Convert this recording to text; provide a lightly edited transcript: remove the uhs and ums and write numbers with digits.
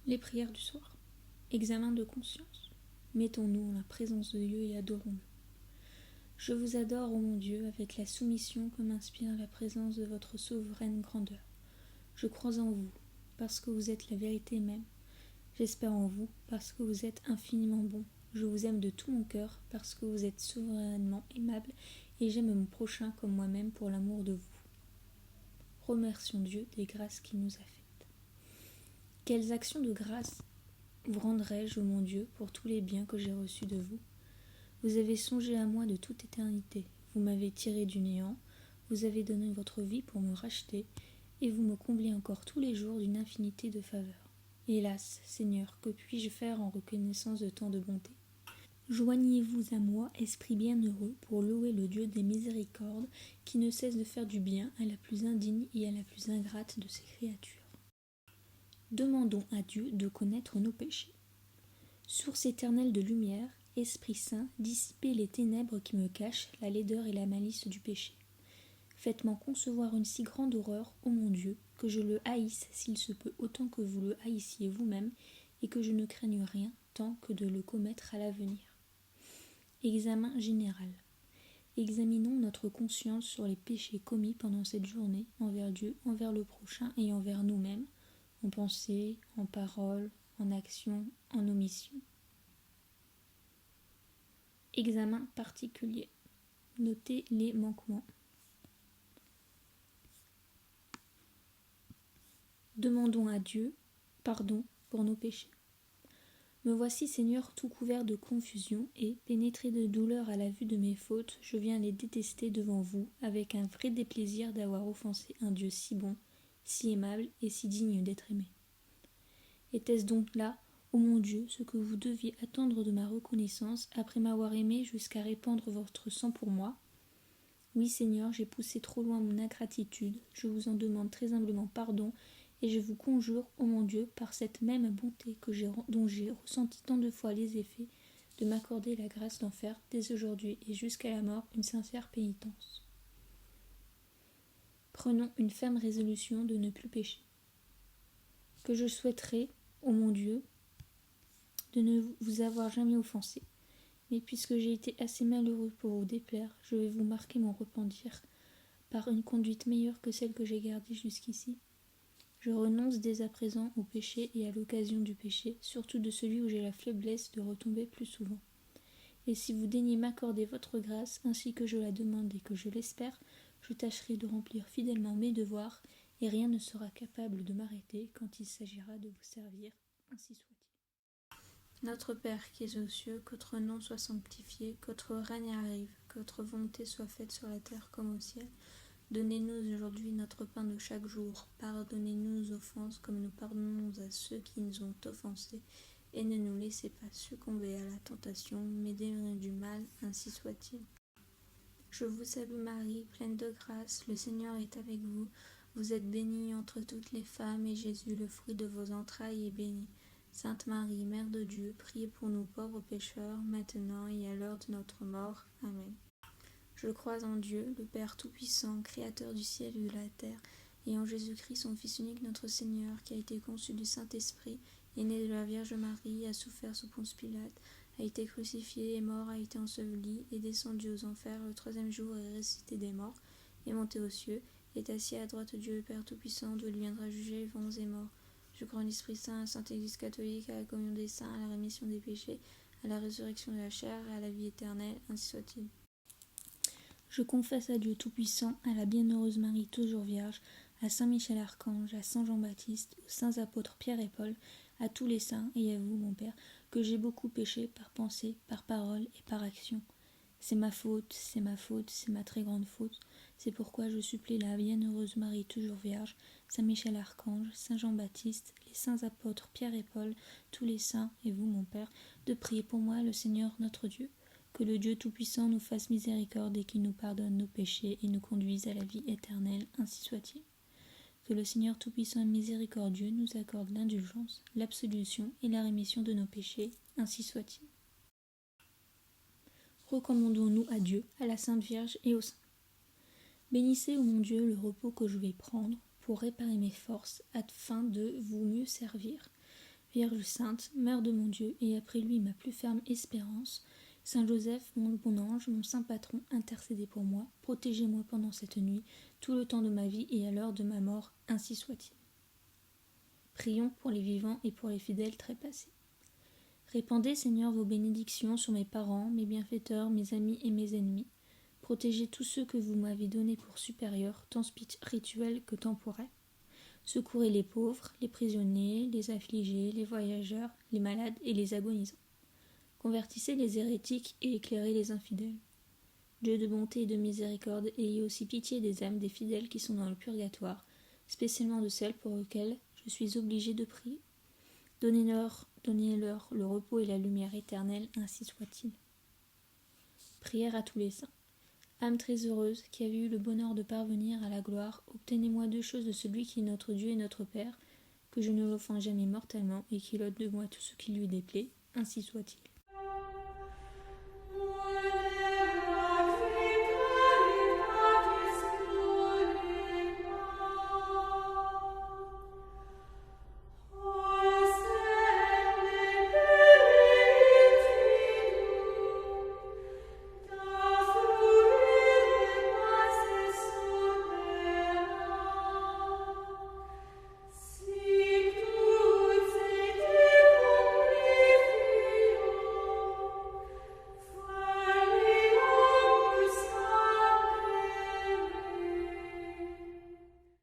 Les prières du soir. Examen de conscience. Mettons-nous en la présence de Dieu et adorons-le. Je vous adore, ô mon Dieu, avec la soumission que m'inspire la présence de votre souveraine grandeur. Je crois en vous, parce que vous êtes la vérité même. J'espère en vous, parce que vous êtes infiniment bon. Je vous aime de tout mon cœur, parce que vous êtes souverainement aimable, et j'aime mon prochain comme moi-même pour l'amour de vous. Remercions Dieu des grâces qu'il nous a faites. Quelles actions de grâce vous rendrai-je, ô mon Dieu, pour tous les biens que j'ai reçus de vous? Vous avez songé à moi de toute éternité, vous m'avez tiré du néant, vous avez donné votre vie pour me racheter, et vous me comblez encore tous les jours d'une infinité de faveurs. Hélas, Seigneur, que puis-je faire en reconnaissance de tant de bonté? Joignez-vous à moi, esprit bienheureux, pour louer le Dieu des miséricordes, qui ne cesse de faire du bien à la plus indigne et à la plus ingrate de ses créatures. Demandons à Dieu de connaître nos péchés. Source éternelle de lumière, Esprit Saint, dissipez les ténèbres qui me cachent la laideur et la malice du péché. Faites-moi concevoir une si grande horreur, ô mon Dieu, que je le haïsse s'il se peut autant que vous le haïssiez vous-même, et que je ne craigne rien tant que de le commettre à l'avenir. Examen général. Examinons notre conscience sur les péchés commis pendant cette journée, envers Dieu, envers le prochain et envers nous-mêmes, en pensée, en parole, en action, en omission. Examen particulier. Notez les manquements. Demandons à Dieu pardon pour nos péchés. Me voici, Seigneur, tout couvert de confusion et, pénétré de douleur à la vue de mes fautes, je viens les détester devant vous, avec un vrai déplaisir d'avoir offensé un Dieu si bon, si aimable et si digne d'être aimé. Était-ce donc là, ô mon Dieu, ce que vous deviez attendre de ma reconnaissance après m'avoir aimé jusqu'à répandre votre sang pour moi? Oui, Seigneur, j'ai poussé trop loin mon ingratitude, je vous en demande très humblement pardon, et je vous conjure, ô mon Dieu, par cette même bonté dont j'ai ressenti tant de fois les effets, de m'accorder la grâce d'en faire, dès aujourd'hui et jusqu'à la mort, une sincère pénitence. Prenons une ferme résolution de ne plus pécher. Que je souhaiterais, ô mon Dieu, de ne vous avoir jamais offensé. Mais puisque j'ai été assez malheureux pour vous déplaire, je vais vous marquer mon repentir par une conduite meilleure que celle que j'ai gardée jusqu'ici. Je renonce dès à présent au péché et à l'occasion du péché, surtout de celui où j'ai la faiblesse de retomber plus souvent. Et si vous daignez m'accorder votre grâce, ainsi que je la demande et que je l'espère, je tâcherai de remplir fidèlement mes devoirs, et rien ne sera capable de m'arrêter quand il s'agira de vous servir, ainsi soit-il. Notre Père qui es aux cieux, que votre nom soit sanctifié, que votre règne arrive, que votre volonté soit faite sur la terre comme au ciel. Donnez-nous aujourd'hui notre pain de chaque jour. Pardonnez-nous nos offenses comme nous pardonnons à ceux qui nous ont offensés. Et ne nous laissez pas succomber à la tentation, mais délivrez-nous du mal, ainsi soit-il. Je vous salue Marie, pleine de grâce, le Seigneur est avec vous. Vous êtes bénie entre toutes les femmes, et Jésus, le fruit de vos entrailles, est béni. Sainte Marie, Mère de Dieu, priez pour nous pauvres pécheurs, maintenant et à l'heure de notre mort. Amen. Je crois en Dieu, le Père Tout-Puissant, Créateur du ciel et de la terre, et en Jésus-Christ, son Fils unique, notre Seigneur, qui a été conçu du Saint-Esprit, est né de la Vierge Marie, a souffert sous Ponce Pilate, a été crucifié, est mort, a été enseveli, est descendu aux enfers, le troisième jour est ressuscité des morts, est monté aux cieux, est assis à droite de Dieu le Père Tout-Puissant, d'où il viendra juger les vivants et morts. Je crois en l'Esprit Saint, à la Sainte Église catholique, à la communion des saints, à la rémission des péchés, à la résurrection de la chair et à la vie éternelle, ainsi soit-il. Je confesse à Dieu Tout-Puissant, à la bienheureuse Marie toujours Vierge, à Saint Michel Archange, à Saint Jean-Baptiste, aux saints apôtres Pierre et Paul, à tous les saints et à vous, mon Père, que j'ai beaucoup péché par pensée, par parole et par action. C'est ma faute, c'est ma très grande faute. C'est pourquoi je supplie la bienheureuse Marie toujours Vierge, Saint Michel Archange, Saint Jean-Baptiste, les saints apôtres Pierre et Paul, tous les saints et vous, mon Père, de prier pour moi le Seigneur notre Dieu. Que le Dieu Tout-Puissant nous fasse miséricorde et qu'il nous pardonne nos péchés et nous conduise à la vie éternelle, ainsi soit-il. Que le Seigneur Tout-Puissant et miséricordieux nous accorde l'indulgence, l'absolution et la rémission de nos péchés, ainsi soit-il. Recommandons-nous à Dieu, à la Sainte Vierge et aux saints. Bénissez, ô mon Dieu, le repos que je vais prendre pour réparer mes forces afin de vous mieux servir. Vierge sainte, Mère de mon Dieu, et après lui ma plus ferme espérance, Saint Joseph, mon bon ange, mon saint patron, intercédez pour moi, protégez-moi pendant cette nuit, tout le temps de ma vie et à l'heure de ma mort, ainsi soit-il. Prions pour les vivants et pour les fidèles trépassés. Répandez, Seigneur, vos bénédictions sur mes parents, mes bienfaiteurs, mes amis et mes ennemis. Protégez tous ceux que vous m'avez donnés pour supérieurs, tant spirituels que temporels. Secourez les pauvres, les prisonniers, les affligés, les voyageurs, les malades et les agonisants. Convertissez les hérétiques et éclairez les infidèles. Dieu de bonté et de miséricorde, ayez aussi pitié des âmes des fidèles qui sont dans le purgatoire, spécialement de celles pour lesquelles je suis obligé de prier. Donnez-leur le repos et la lumière éternelle, ainsi soit-il. Prière à tous les saints. Âme très heureuse, qui avez eu le bonheur de parvenir à la gloire, obtenez-moi 2 choses de celui qui est notre Dieu et notre Père, que je ne l'offense jamais mortellement, et qu'il ôte de moi tout ce qui lui déplaît, ainsi soit-il.